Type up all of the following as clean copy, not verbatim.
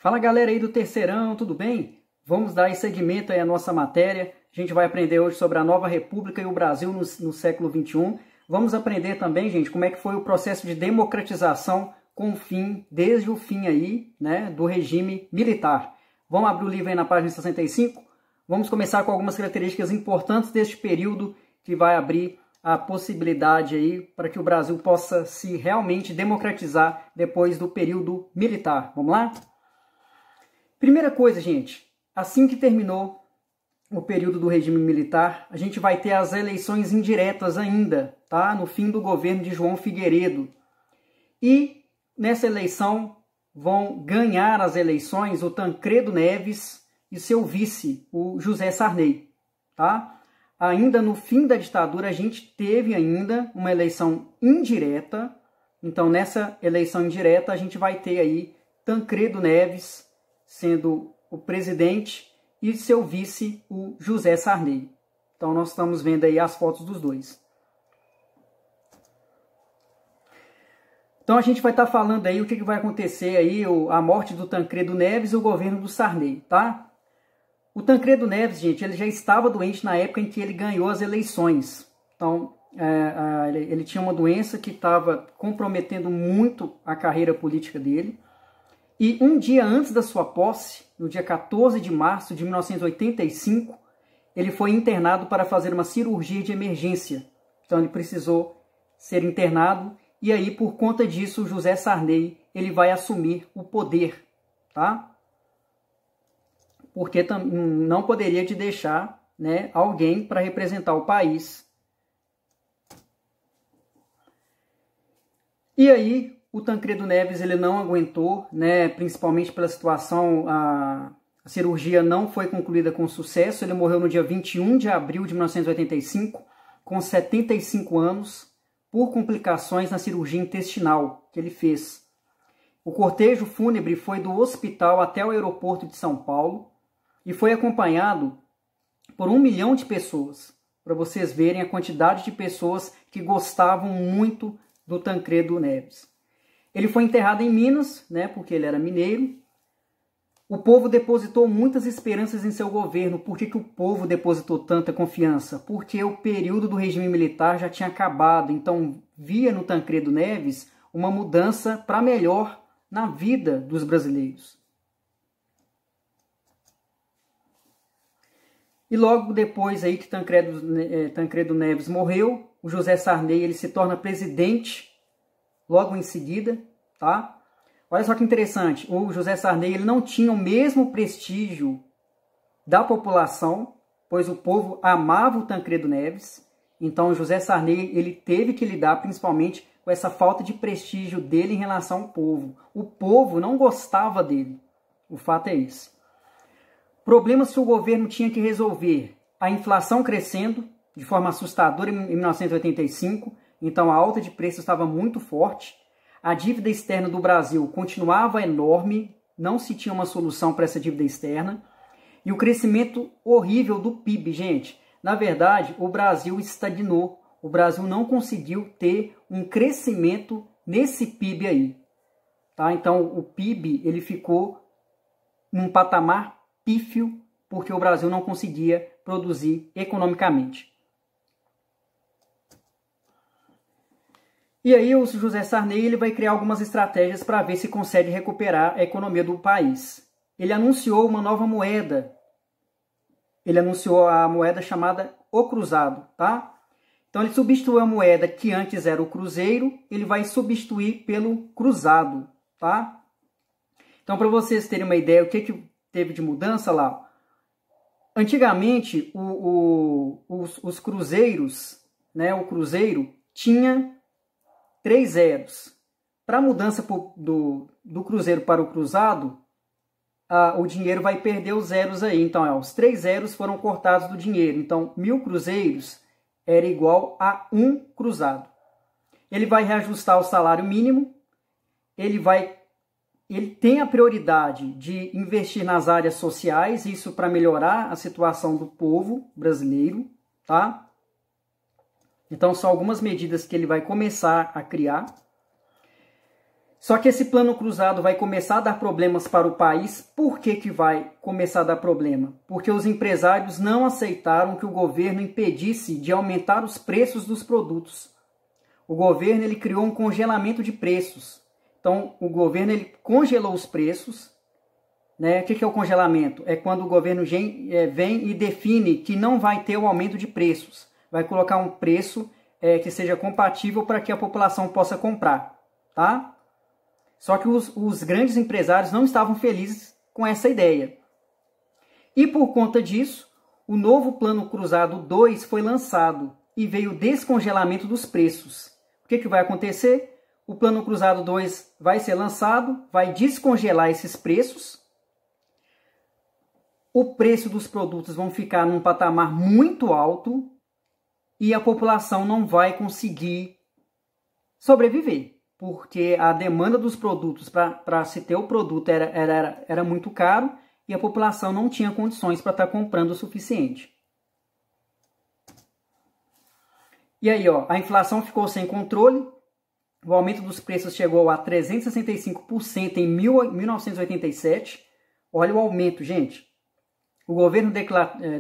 Fala galera aí do terceirão, tudo bem? Vamos dar seguimento aí à nossa matéria. A gente vai aprender hoje sobre a nova república e o Brasil no século XXI. Vamos aprender também, gente, como é que foi o processo de democratização com o fim, desde o fim aí, né, do regime militar. Vamos abrir o livro aí na página 65? Vamos começar com algumas características importantes deste período que vai abrir a possibilidade aí para que o Brasil possa se realmente democratizar depois do período militar. Vamos lá? Primeira coisa, gente, assim que terminou o período do regime militar, a gente vai ter as eleições indiretas ainda, tá? No fim do governo de João Figueiredo. E nessa eleição vão ganhar as eleições o Tancredo Neves e seu vice, o José Sarney, tá? Ainda no fim da ditadura, a gente teve ainda uma eleição indireta. Então, nessa eleição indireta, a gente vai ter aí Tancredo Neves sendo o presidente e seu vice, o José Sarney. Então, nós estamos vendo aí as fotos dos dois. Então, a gente vai estar falando aí o que vai acontecer aí, a morte do Tancredo Neves e o governo do Sarney, tá? O Tancredo Neves, gente, ele já estava doente na época em que ele ganhou as eleições. Então, ele tinha uma doença que estava comprometendo muito a carreira política dele. E um dia antes da sua posse, no dia 14 de março de 1985, ele foi internado para fazer uma cirurgia de emergência. Então, ele precisou ser internado. E aí, por conta disso, o José Sarney ele vai assumir o poder, tá? Porque não poderia de deixar, né, alguém para representar o país. E aí, o Tancredo Neves ele não aguentou, né, principalmente pela situação, a cirurgia não foi concluída com sucesso. Ele morreu no dia 21 de abril de 1985, com 75 anos, por complicações na cirurgia intestinal que ele fez. O cortejo fúnebre foi do hospital até o aeroporto de São Paulo, e foi acompanhado por 1 milhão de pessoas, para vocês verem a quantidade de pessoas que gostavam muito do Tancredo Neves. Ele foi enterrado em Minas, né, porque ele era mineiro. O povo depositou muitas esperanças em seu governo. Por que o povo depositou tanta confiança? Porque o período do regime militar já tinha acabado, então via no Tancredo Neves uma mudança para melhor na vida dos brasileiros. E logo depois aí que Tancredo Neves morreu, o José Sarney ele se torna presidente logo em seguida, tá? Olha só que interessante, o José Sarney ele não tinha o mesmo prestígio da população, pois o povo amava o Tancredo Neves. Então o José Sarney ele teve que lidar principalmente com essa falta de prestígio dele em relação ao povo. O povo não gostava dele, o fato é esse. Problemas que o governo tinha que resolver. A inflação crescendo de forma assustadora em 1985, então a alta de preços estava muito forte. A dívida externa do Brasil continuava enorme, não se tinha uma solução para essa dívida externa. E o crescimento horrível do PIB, gente. Na verdade, o Brasil estagnou. O Brasil não conseguiu ter um crescimento nesse PIB aí. Tá? Então o PIB ele ficou num patamar pífio, porque o Brasil não conseguia produzir economicamente. E aí o José Sarney ele vai criar algumas estratégias para ver se consegue recuperar a economia do país. Ele anunciou uma nova moeda. Ele anunciou a moeda chamada o cruzado, tá? Então ele substituiu a moeda que antes era o cruzeiro, ele vai substituir pelo cruzado, tá? Então para vocês terem uma ideia, o que teve de mudança lá? Antigamente, os cruzeiros, né, o cruzeiro tinha 3 zeros. Para a mudança do cruzeiro para o cruzado, o dinheiro vai perder os zeros aí. Então, os 3 zeros foram cortados do dinheiro. Então, 1000 cruzeiros era igual a 1 cruzado. Ele vai reajustar o salário mínimo, ele tem a prioridade de investir nas áreas sociais, isso para melhorar a situação do povo brasileiro, tá? Então, são algumas medidas que ele vai começar a criar. Só que esse plano cruzado vai começar a dar problemas para o país. Por que que vai começar a dar problema? Porque os empresários não aceitaram que o governo impedisse de aumentar os preços dos produtos. O governo ele criou um congelamento de preços. Então, o governo ele congelou os preços. Né? O que é o congelamento? É quando o governo vem e define que não vai ter o aumento de preços. Vai colocar um preço que seja compatível para que a população possa comprar. Tá? Só que os grandes empresários não estavam felizes com essa ideia. E por conta disso, o novo Plano Cruzado 2 foi lançado e veio o descongelamento dos preços. O que vai acontecer? O Plano Cruzado 2 vai ser lançado, vai descongelar esses preços. O preço dos produtos vão ficar num patamar muito alto e a população não vai conseguir sobreviver. Porque a demanda dos produtos para se ter o produto era muito caro e a população não tinha condições para estar comprando o suficiente. E aí, ó, a inflação ficou sem controle, o aumento dos preços chegou a 365% em 1987. Olha o aumento, gente. O governo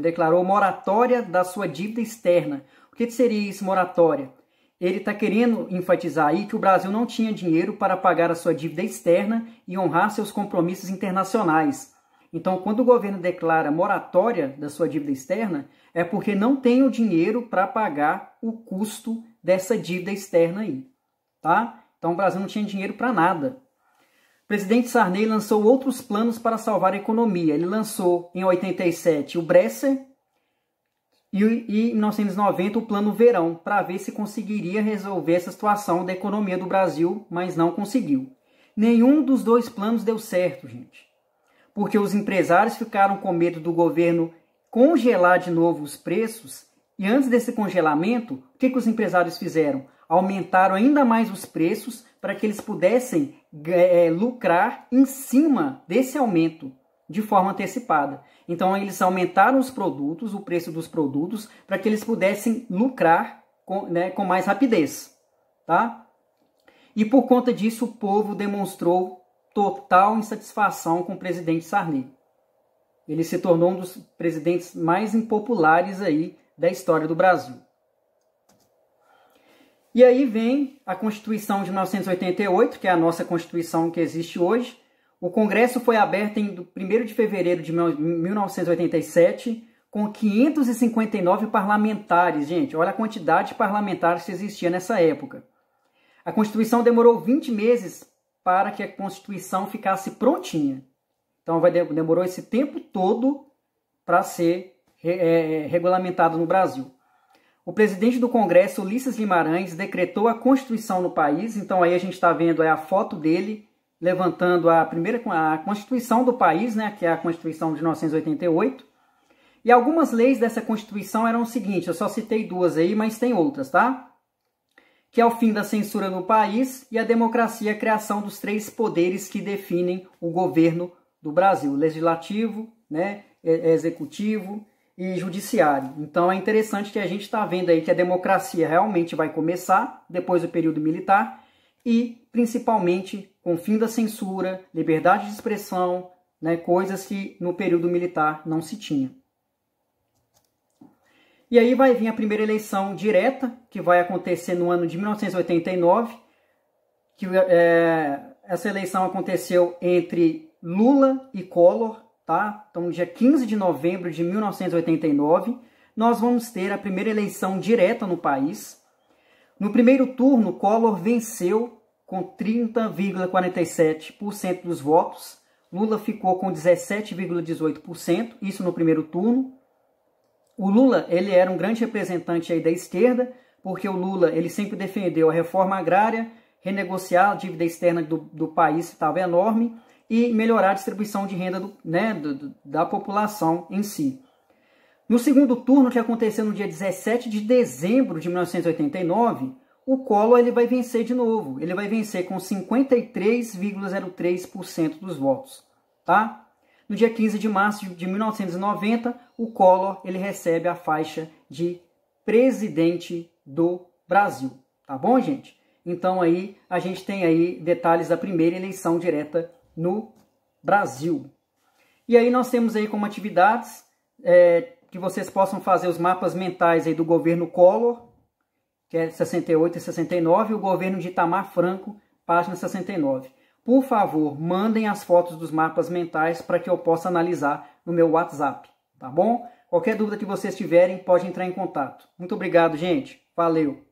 declarou moratória da sua dívida externa. O que seria isso, moratória? Ele está querendo enfatizar aí que o Brasil não tinha dinheiro para pagar a sua dívida externa e honrar seus compromissos internacionais. Então, quando o governo declara moratória da sua dívida externa, é porque não tem o dinheiro para pagar o custo dessa dívida externa aí. Tá? Então, o Brasil não tinha dinheiro para nada. O presidente Sarney lançou outros planos para salvar a economia. Ele lançou, em 87, o Bresser, e em 1990 o Plano Verão, para ver se conseguiria resolver essa situação da economia do Brasil, mas não conseguiu. Nenhum dos dois planos deu certo, gente. Porque os empresários ficaram com medo do governo congelar de novo os preços, e antes desse congelamento, o que os empresários fizeram? Aumentaram ainda mais os preços para que eles pudessem lucrar em cima desse aumento, de forma antecipada. Então, eles aumentaram os produtos, o preço dos produtos, para que eles pudessem lucrar com mais rapidez. Tá? E por conta disso, o povo demonstrou total insatisfação com o presidente Sarney. Ele se tornou um dos presidentes mais impopulares aí da história do Brasil. E aí vem a Constituição de 1988, que é a nossa Constituição que existe hoje. O Congresso foi aberto em 1º de fevereiro de 1987, com 559 parlamentares. Gente, olha a quantidade de parlamentares que existia nessa época. A Constituição demorou 20 meses para que a Constituição ficasse prontinha. Então, demorou esse tempo todo para ser regulamentado no Brasil. O presidente do Congresso, Ulisses Guimarães, decretou a Constituição no país. Então, aí a gente está vendo a foto dele levantando a Constituição do país, né, que é a Constituição de 1988. E algumas leis dessa Constituição eram o seguinte, eu só citei duas aí, mas tem outras, tá? Que é o fim da censura no país e a democracia, a criação dos 3 poderes que definem o governo do Brasil, legislativo, né, executivo e judiciário. Então é interessante que a gente está vendo aí que a democracia realmente vai começar depois do período militar e principalmente com o fim da censura, liberdade de expressão, né, coisas que no período militar não se tinha. E aí vai vir a primeira eleição direta, que vai acontecer no ano de 1989, que essa eleição aconteceu entre Lula e Collor, tá? Então, no dia 15 de novembro de 1989, nós vamos ter a primeira eleição direta no país. No primeiro turno, Collor venceu com 30,47% dos votos. Lula ficou com 17,18%, isso no primeiro turno. O Lula, ele era um grande representante aí da esquerda, porque o Lula, ele sempre defendeu a reforma agrária, renegociar a dívida externa do país, que estava enorme, e melhorar a distribuição de renda da população em si. No segundo turno, que aconteceu no dia 17 de dezembro de 1989, o Collor ele vai vencer de novo. Ele vai vencer com 53,03% dos votos. Tá? No dia 15 de março de 1990, o Collor ele recebe a faixa de presidente do Brasil. Tá bom, gente? Então aí a gente tem aí detalhes da primeira eleição direta no Brasil. E aí nós temos aí como atividades que vocês possam fazer os mapas mentais aí do governo Collor, que é 68 e 69, e o governo de Itamar Franco, página 69. Por favor, mandem as fotos dos mapas mentais para que eu possa analisar no meu WhatsApp, tá bom? Qualquer dúvida que vocês tiverem, pode entrar em contato. Muito obrigado, gente. Valeu!